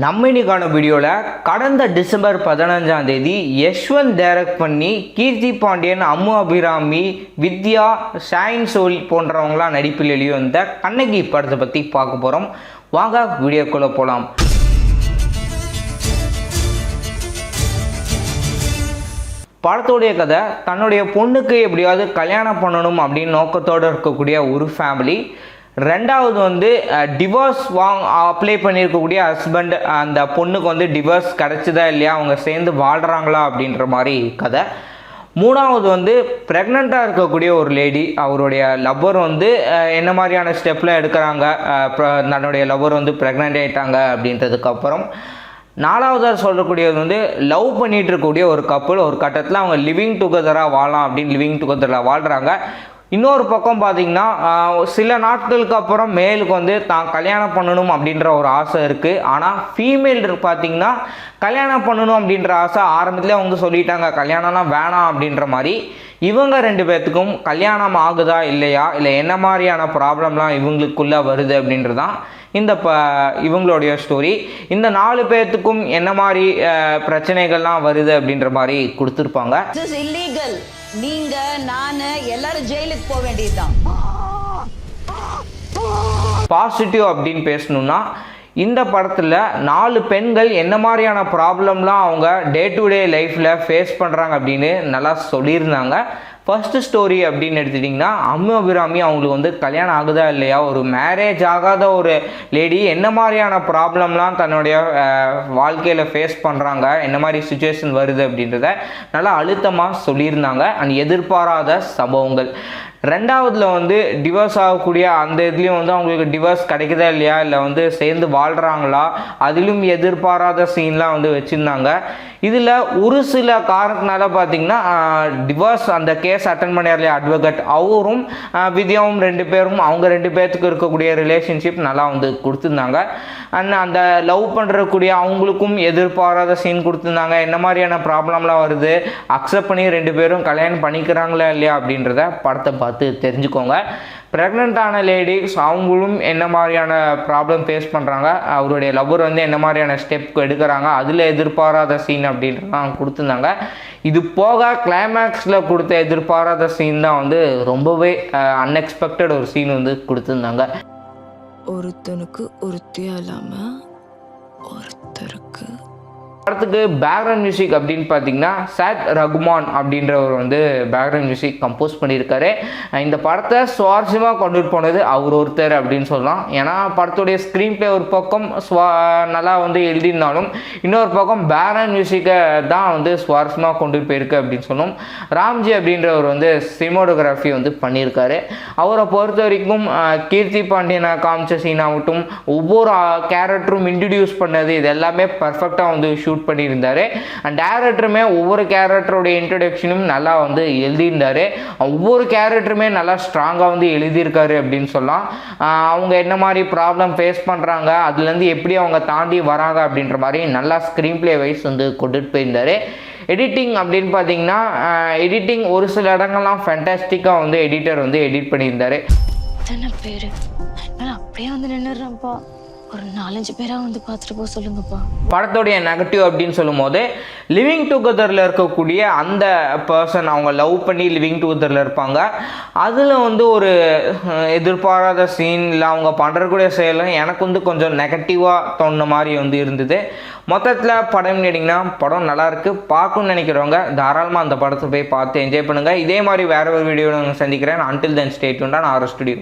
நம்ம இன்னைக்கான வீடியோவில் கடந்த டிசம்பர் 15ஆம் தேதி யஷ்வந்த் டைரக்ட் பண்ணி கீர்த்தி பாண்டியன், அம்மு அபிராமி, வித்யா, ஷைன் சோல் போன்றவங்களாம் நடிப்பில் வெளிவந்த கண்ணகி படத்தை பற்றி பார்க்க போகிறோம். வாங்க வீடியோக்குள்ளே போகலாம். படத்துடைய கதை தன்னுடைய பொண்ணுக்கு எப்படியாவது கல்யாணம் பண்ணணும் அப்படின்னு நோக்கத்தோடு இருக்கக்கூடிய ஒரு ஃபேமிலி. ரெண்டாவது டிவோர்ஸ் அப்ளை பண்ணியிருக்கக்கூடிய ஹஸ்பண்ட், அந்த பொண்ணுக்கு டிவோர்ஸ் கிடச்சிதா இல்லையா, அவங்க சேர்ந்து வாழ்கிறாங்களா அப்படின்ற மாதிரி கதை. மூணாவது ப்ரெக்னெண்ட்டாக இருக்கக்கூடிய ஒரு லேடி, அவருடைய லவ்வர் என்ன மாதிரியான ஸ்டெப்லாம் எடுக்கிறாங்க, தன்னுடைய லவ்வர் ப்ரெக்னென்ட் ஆகிட்டாங்க அப்படின்றதுக்கப்புறம். நாலாவதாக சொல்லக்கூடியது லவ் பண்ணிகிட்டு இருக்கக்கூடிய ஒரு கப்புள், ஒரு கட்டத்தில் அவங்க லிவிங் டுகெதராக வாழலாம் அப்படின்னு லிவிங் டுகெதரில் வாழ்கிறாங்க. இன்னொரு பக்கம் பார்த்திங்கன்னா சில நாட்களுக்கு அப்புறம் மேலுக்கு தான் கல்யாணம் பண்ணணும் அப்படின்ற ஒரு ஆசை இருக்குது. ஆனால் ஃபீமேல் பார்த்திங்கன்னா கல்யாணம் பண்ணணும் அப்படின்ற ஆசை ஆரம்பத்துலேயே அவங்க சொல்லிட்டாங்க, கல்யாணம்லாம் வேணாம் அப்படின்ற மாதிரி. இவங்க ரெண்டு பேர்த்துக்கும் கல்யாணம் ஆகுதா இல்லையா, இல்லை என்ன மாதிரியான ப்ராப்ளம்லாம் இவங்களுக்குள்ளே வருது அப்படின்றதான் இவங்களுடைய ஸ்டோரி. இந்த 4 பேர்த்துக்கும் என்ன மாதிரி பிரச்சனைகள்லாம் வருது அப்படின்ற மாதிரி கொடுத்துருப்பாங்க. நீங்க நானு எல்லாரும் ஜெயிலுக்கு போக வேண்டியதுதான். பாசிட்டிவ் அப்படின்னு பேசணும்னா இந்த படத்தில் 4 பெண்கள் என்ன மாதிரியான ப்ராப்ளம்லாம் அவங்க டே டு டே லைஃப்பில் ஃபேஸ் பண்ணுறாங்க அப்படின்னு நல்லா சொல்லியிருந்தாங்க. ஃபர்ஸ்ட் ஸ்டோரி அப்படின்னு எடுத்துட்டிங்கன்னா அம்மு அபிராமி, அவங்களுக்கு கல்யாணம் ஆகுதா இல்லையா, ஒரு மேரேஜ் ஆகாத ஒரு லேடி என்ன மாதிரியான ப்ராப்ளம்லாம் தன்னுடைய வாழ்க்கையில் ஃபேஸ் பண்ணுறாங்க, என்ன மாதிரி சுச்சுவேஷன் வருது அப்படின்றத நல்லா அழுத்தமாக சொல்லியிருந்தாங்க. அண்ட் எதிர்பாராத சம்பவங்கள். ரெண்டாவதுல டிவோர்ஸ் ஆகக்கூடிய அந்த இதுலேயும் அவங்களுக்கு டிவோர்ஸ் கிடைக்குதா இல்லையா, இல்லை சேர்ந்து வாழ்கிறாங்களா, அதிலும் எதிர்பாராத சீன்லாம் வச்சுருந்தாங்க. இதில் ஒரு சில காரணத்தினால பார்த்திங்கன்னா டிவோர்ஸ் அந்த கேஸ் அட்டன் பண்ணார் இல்லையா அட்வொகேட், அவரும் வித்யாவும் 2 பேரும் அவங்க 2 பேர்த்துக்கு இருக்கக்கூடிய ரிலேஷன்ஷிப் நல்லா கொடுத்துருந்தாங்க. அண்ட் அந்த லவ் பண்ணுறக்கூடிய அவங்களுக்கும் எதிர்பாராத சீன் கொடுத்துருந்தாங்க. என்ன மாதிரியான ப்ராப்ளம்லாம் வருது, அக்செப்ட் பண்ணி 2 பேரும் கல்யாணம் பண்ணிக்கிறாங்களா இல்லையா அப்படின்றத படத்தை பார்த்து தெரிஞ்சுக்கோங்க. ப்ரெக்னென்ட்டான லேடிஸ் அவங்களும் என்ன மாதிரியான ப்ராப்ளம் ஃபேஸ் பண்ணுறாங்க, அவருடைய லவ்வர் என்ன மாதிரியான ஸ்டெப் எடுக்கிறாங்க, அதில் எதிர்பாராத சீன் அப்படின்றதான் கொடுத்துருந்தாங்க. இது போக கிளைமேக்ஸில் கொடுத்த எதிர்பாராத சீன் தான் ரொம்பவே அன்எக்ஸ்பெக்டட் ஒரு சீன் கொடுத்துருந்தாங்க. ஒருத்தனுக்கு ஒருத்தியா இல்லாமல் ஒருத்தருக்கு. படத்துக்கு பேக்ரவுண்ட் மியூசிக் அப்படின்னு பார்த்தீங்கன்னா சாத் ரகுமான் அப்படின்றவர் பேக்ரவுண்ட் மியூசிக் கம்போஸ் பண்ணியிருக்காரு. இந்த படத்தை சுவாரஸ்யமாக கொண்டு போனது அவர் ஒருத்தர் அப்படின்னு சொல்லலாம். ஏன்னா படத்துடைய ஸ்க்ரீன் பிளே ஒரு பக்கம் நல்லா எழுதியிருந்தாலும் இன்னொரு பக்கம் பேக்ரவுண்ட் மியூசிக்கை தான் சுவாரஸ்யமாக கொண்டு போயிருக்கு அப்படின்னு சொல்லணும். ராம்ஜி அப்படின்றவர் சினிமோட்டோகிராஃபி பண்ணியிருக்காரு. அவரை பொறுத்த வரைக்கும் கீர்த்தி பாண்டியனை காமிச்ச சீனாகட்டும், ஒவ்வொரு கேரக்டரும் இன்ட்ரடியூஸ் பண்ணது, இது எல்லாமே பர்ஃபெக்டாக ஷூட் பண்ணியிருந்தாரு. அண்ட் டேரக்டருமே ஒவ்வொரு கேரக்டருடைய இன்ட்ரடக்ஷனும் நல்லா எழுதியிருந்தாரு. ஒவ்வொரு கேரக்டருமே நல்லா ஸ்ட்ராங்காக எழுதியிருக்காரு அப்படின்னு சொல்லலாம். அவங்க என்ன மாதிரி ப்ராப்ளம் ஃபேஸ் பண்ணுறாங்க, அதுலேருந்து எப்படி அவங்க தாண்டி வராங்க அப்படின்ற மாதிரி நல்லா ஸ்க்ரீன் பிளே வைஸ் கொண்டுட்டு போயிருந்தாரு. எடிட்டிங் அப்படின்னு பார்த்தீங்கன்னா எடிட்டிங் ஒரு சில இடங்கள்லாம் ஃபேண்டாஸ்டிக்காக எடிட்டர் எடிட் பண்ணியிருந்தாரு. பேர் அப்படியே நின்றுறப்பா, ஒரு 4-5 பேராக பார்த்துட்டு போக சொல்லுங்கப்பா. படத்துடைய நெகட்டிவ் அப்படின்னு சொல்லும் போது லிவிங் டுகெதரில் இருக்கக்கூடிய அந்த பர்சன், அவங்க லவ் பண்ணி லிவிங் டுகெதரில் இருப்பாங்க, அதில் ஒரு எதிர்பாராத சீன் இல்லை அவங்க பண்ணுறக்கூடிய செயலும் எனக்கு கொஞ்சம் நெகட்டிவாக தோணுன மாதிரி இருந்தது. மொத்தத்தில் படம் கேட்டிங்கன்னா படம் நல்லாயிருக்கு, பார்க்கணும்னு நினைக்கிறவங்க தாராளமாக அந்த படத்தை போய் பார்த்து என்ஜாய் பண்ணுங்கள். இதே மாதிரி வேறு ஒரு வீடியோ நான் சந்திக்கிறேன். Until then stay tuned on our studio.